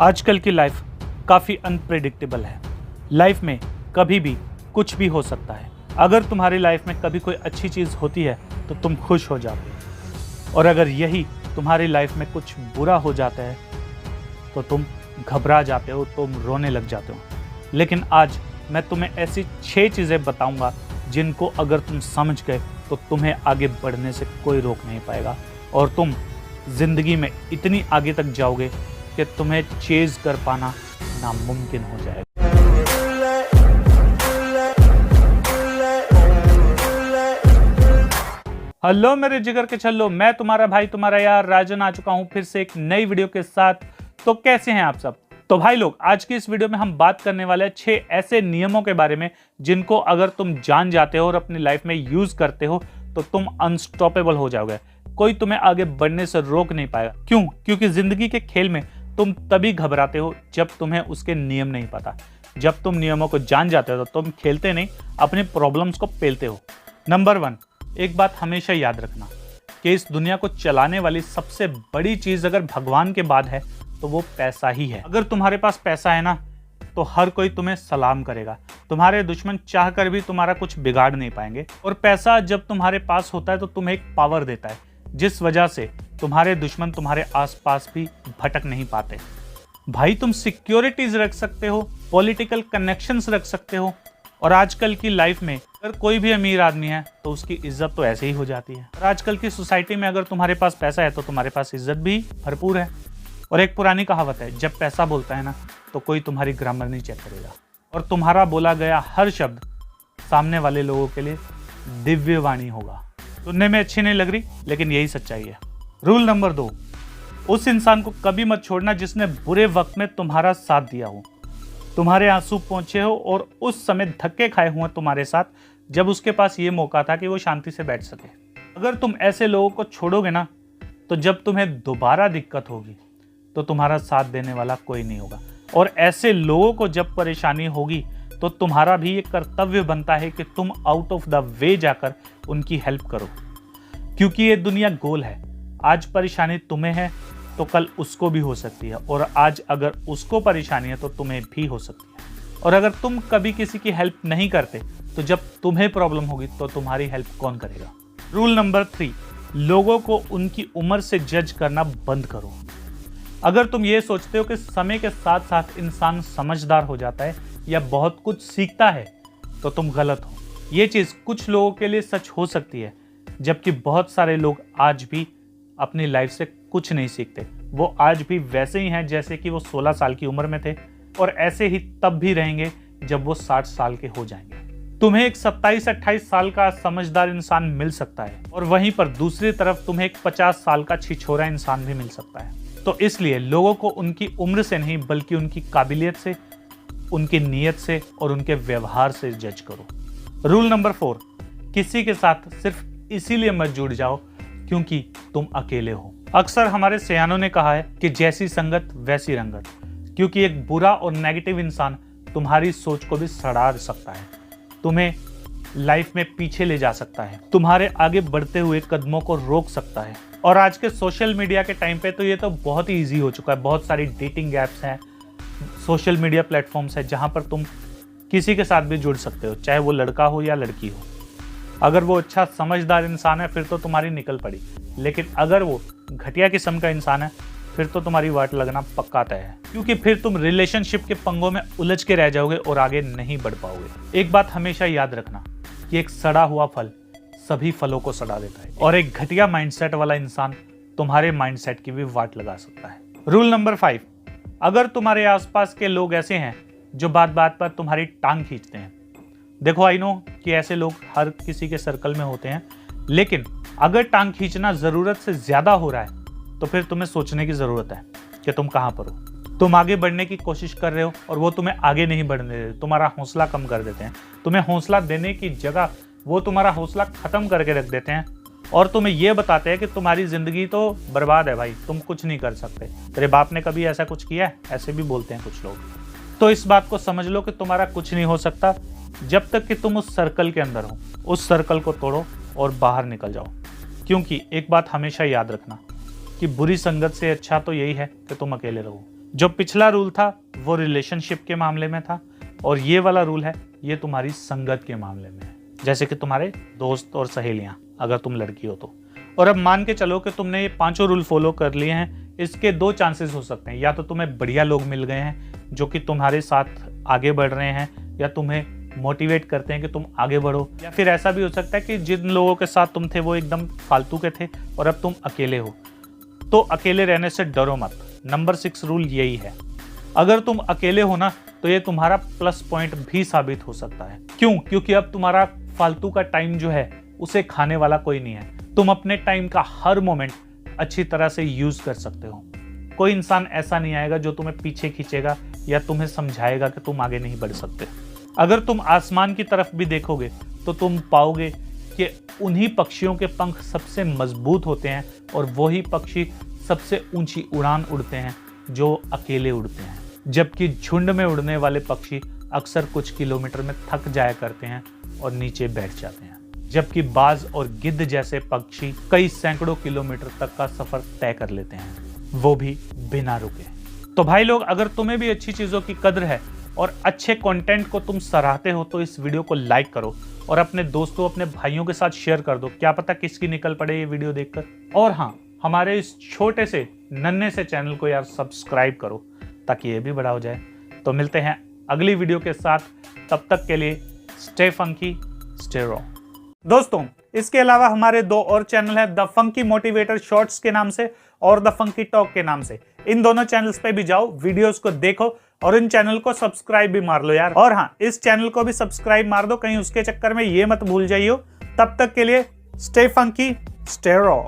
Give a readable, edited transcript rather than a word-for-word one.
आजकल की लाइफ काफ़ी अनप्रेडिक्टेबल है। लाइफ में कभी भी कुछ भी हो सकता है। अगर तुम्हारी लाइफ में कभी कोई अच्छी चीज़ होती है तो तुम खुश हो जाते हो, और अगर यही तुम्हारी लाइफ में कुछ बुरा हो जाता है तो तुम घबरा जाते हो, तुम रोने लग जाते हो। लेकिन आज मैं तुम्हें ऐसी 6 चीज़ें बताऊंगा जिनको अगर तुम समझ गए तो तुम्हें आगे बढ़ने से कोई रोक नहीं पाएगा, और तुम ज़िंदगी में इतनी आगे तक जाओगे कि तुम्हें चेज़ कर पाना नामुमकिन हो जाएगा। हेलो मेरे जिगर के छल्लो, मैं तुम्हारा भाई तुम्हारा यार राजन आ चुका हूं फिर से एक नई वीडियो के साथ। तो कैसे हैं आप सब? तो भाई लोग, आज की इस वीडियो में हम बात करने वाले हैं 6 ऐसे नियमों के बारे में जिनको अगर तुम जान जाते हो और अपनी लाइफ में यूज करते हो तो तुम अनस्टॉपेबल हो जाओगे। कोई तुम्हें आगे बढ़ने से रोक नहीं पाएगा। क्यों? क्योंकि जिंदगी के खेल में तुम तभी घबराते हो जब तुम्हें उसके नियम नहीं पता। जब तुम नियमों को जान जाते हो तो तुम खेलते नहीं, अपनी प्रॉब्लम्स को पेलते हो। नंबर 1, एक बात हमेशा याद रखना कि इस दुनिया को चलाने वाली सबसे बड़ी चीज अगर भगवान के बाद है तो वो पैसा ही है। अगर तुम्हारे पास पैसा है ना तो हर कोई तुम्हें सलाम करेगा। तुम्हारे दुश्मन चाहकर भी तुम्हारा कुछ बिगाड़ नहीं पाएंगे। और पैसा जब तुम्हारे पास होता है तो तुम्हें एक पावर देता है जिस वजह से तुम्हारे दुश्मन तुम्हारे आसपास भी भटक नहीं पाते। भाई, तुम सिक्योरिटीज रख सकते हो, पॉलिटिकल कनेक्शंस रख सकते हो, और आजकल की लाइफ में अगर कोई भी अमीर आदमी है तो उसकी इज्जत तो ऐसे ही हो जाती है। और आजकल की सोसाइटी में अगर तुम्हारे पास पैसा है तो तुम्हारे पास इज्जत भी भरपूर है। और एक पुरानी कहावत है, जब पैसा बोलता है ना तो कोई तुम्हारी ग्रामर नहीं चेक करेगा, और तुम्हारा बोला गया हर शब्द सामने वाले लोगों के लिए दिव्य वाणी होगा। सुनने में अच्छी नहीं लग रही, लेकिन यही सच्चाई है। रूल नंबर 2, उस इंसान को कभी मत छोड़ना जिसने बुरे वक्त में तुम्हारा साथ दिया हो, तुम्हारे आंसू पहुंचे हो और उस समय धक्के खाए हुए तुम्हारे साथ जब उसके पास ये मौका था कि वो शांति से बैठ सके। अगर तुम ऐसे लोगों को छोड़ोगे ना तो जब तुम्हें दोबारा दिक्कत होगी तो तुम्हारा साथ देने वाला कोई नहीं होगा। और ऐसे लोगों को जब परेशानी होगी तो तुम्हारा भी ये कर्तव्य बनता है कि तुम आउट ऑफ द वे जाकर उनकी हेल्प करो, क्योंकि ये दुनिया गोल है। आज परेशानी तुम्हें है तो कल उसको भी हो सकती है, और आज अगर उसको परेशानी है तो तुम्हें भी हो सकती है। और अगर तुम कभी किसी की हेल्प नहीं करते तो जब तुम्हें प्रॉब्लम होगी तो तुम्हारी हेल्प कौन करेगा? रूल नंबर 3, लोगों को उनकी उम्र से जज करना बंद करो। अगर तुम ये सोचते हो कि समय के साथ साथ इंसान समझदार हो जाता है या बहुत कुछ सीखता है तो तुम गलत हो। ये चीज़ कुछ लोगों के लिए सच हो सकती है, जबकि बहुत सारे लोग आज भी अपनी लाइफ से कुछ नहीं सीखते। वो आज भी वैसे ही हैं जैसे कि वो 16 साल की उम्र में थे, और ऐसे ही तब भी रहेंगे जब वो 60 साल के हो जाएंगे। तुम्हें एक 27-28 साल का समझदार इंसान मिल सकता है, और वहीं पर दूसरी तरफ तुम्हें एक 50 साल का छिछोरा इंसान भी मिल सकता है। तो इसलिए लोगों को उनकी उम्र से नहीं बल्कि उनकी काबिलियत से, उनकी नीयत से और उनके व्यवहार से जज करो। रूल नंबर 4, किसी के साथ सिर्फ इसीलिए मत जुड़ जाओ क्योंकि तुम अकेले हो। अक्सर हमारे सयानों ने कहा है कि जैसी संगत वैसी रंगत, क्योंकि एक बुरा और नेगेटिव इंसान तुम्हारी सोच को भी सड़ा सकता है, तुम्हें लाइफ में पीछे ले जा सकता है, तुम्हारे आगे बढ़ते हुए कदमों को रोक सकता है। और आज के सोशल मीडिया के टाइम पे तो ये तो बहुत ही ईजी हो चुका है। बहुत सारी डेटिंग ऐप्स हैं, सोशल मीडिया प्लेटफॉर्म्स हैं जहाँ पर तुम किसी के साथ भी जुड़ सकते हो, चाहे वो लड़का हो या लड़की हो। अगर वो अच्छा समझदार इंसान है फिर तो तुम्हारी निकल पड़ी, लेकिन अगर वो घटिया किस्म का इंसान है फिर तो तुम्हारी वाट लगना पक्का तय है, क्योंकि फिर तुम रिलेशनशिप के पंगों में उलझ के रह जाओगे और आगे नहीं बढ़ पाओगे। एक बात हमेशा याद रखना कि एक सड़ा हुआ फल सभी फलों को सड़ा देता है, और एक घटिया माइंडसेट वाला इंसान तुम्हारे माइंडसेट की भी वाट लगा सकता है। रूल नंबर 5, अगर तुम्हारे आसपास के लोग ऐसे हैं जो बात बात पर तुम्हारी टांग खींचते हैं, देखो आई नो कि ऐसे लोग हर किसी के सर्कल में होते हैं, लेकिन अगर टांग खींचना जरूरत से ज्यादा हो रहा है तो फिर तुम्हें सोचने की जरूरत है कि तुम कहां पर हो। तुम आगे बढ़ने की कोशिश कर रहे हो और वो तुम्हें आगे नहीं बढ़ने देते, तुम्हारा हौसला कम कर देते हैं। तुम्हें हौसला देने की जगह वो तुम्हारा हौसला खत्म करके रख देते हैं, और तुम्हें ये बताते हैं कि तुम्हारी जिंदगी तो बर्बाद है भाई, तुम कुछ नहीं कर सकते, तेरे बाप ने कभी ऐसा कुछ किया है, ऐसे भी बोलते हैं कुछ लोग। तो इस बात को समझ लो कि तुम्हारा कुछ नहीं हो सकता जब तक कि तुम उस सर्कल के अंदर हो। उस सर्कल को तोड़ो और बाहर निकल जाओ, क्योंकि एक बात हमेशा याद रखना कि बुरी संगत से अच्छा तो यही है कि तुम अकेले रहो। जो पिछला रूल था वो रिलेशनशिप के मामले में था, और ये वाला रूल है ये तुम्हारी संगत के मामले में है, जैसे कि तुम्हारे दोस्त और सहेलियां, अगर तुम लड़की हो तो। और अब मान के चलो कि तुमने ये 5 रूल फॉलो कर लिए हैं, इसके 2 चांसेस हो सकते हैं। या तो तुम्हें बढ़िया लोग मिल गए हैं जो कि तुम्हारे साथ आगे बढ़ रहे हैं या तुम्हें मोटिवेट करते हैं कि तुम आगे बढ़ो, या फिर ऐसा भी हो सकता है कि जिन लोगों के साथ तुम थे वो एकदम फालतू के थे और अब तुम अकेले हो। तो अकेले रहने से डरो मत। नंबर 6 रूल यही है, अगर तुम अकेले हो ना तो ये तुम्हारा प्लस पॉइंट भी साबित हो सकता है। क्यों? क्योंकि अब तुम्हारा फालतू का टाइम जो है उसे खाने वाला कोई नहीं है। तुम अपने टाइम का हर मोमेंट अच्छी तरह से यूज कर सकते हो। कोई इंसान ऐसा नहीं आएगा जो तुम्हें पीछे खींचेगा या तुम्हें समझाएगा कि तुम आगे नहीं बढ़ सकते। अगर तुम आसमान की तरफ भी देखोगे तो तुम पाओगे कि उन्हीं पक्षियों के पंख सबसे मजबूत होते हैं और वही पक्षी सबसे ऊंची उड़ान उड़ते हैं जो अकेले उड़ते हैं, जबकि झुंड में उड़ने वाले पक्षी अक्सर कुछ किलोमीटर में थक जाया करते हैं और नीचे बैठ जाते हैं, जबकि बाज और गिद्ध जैसे पक्षी कई सैकड़ों किलोमीटर तक का सफर तय कर लेते हैं, वो भी बिना रुके। तो भाई लोग, अगर तुम्हें भी अच्छी चीजों की कद्र है और अच्छे कंटेंट को तुम सराहते हो तो इस वीडियो को लाइक करो और अपने दोस्तों, अपने भाइयों के साथ शेयर कर दो। क्या पता किसकी निकल पड़े ये वीडियो देखकर। और हाँ, हमारे इस छोटे से नन्हे से चैनल को यार सब्सक्राइब करो ताकि ये भी बड़ा हो जाए। तो मिलते हैं अगली वीडियो के साथ, तब तक के लिए स्टे फंकी, स्टे रॉ। दोस्तों, इसके अलावा हमारे 2 और चैनल हैं, द फंकी मोटिवेटर शॉर्ट्स के नाम से और द फंकी टॉक के नाम से। इन दोनों चैनल्स पे भी जाओ, वीडियोस को देखो और इन चैनल को सब्सक्राइब भी मार लो यार। और हाँ, इस चैनल को भी सब्सक्राइब मार दो, कहीं उसके चक्कर में ये मत भूल जाइयो। तब तक के लिए स्टे फंकी, स्टे रॉ।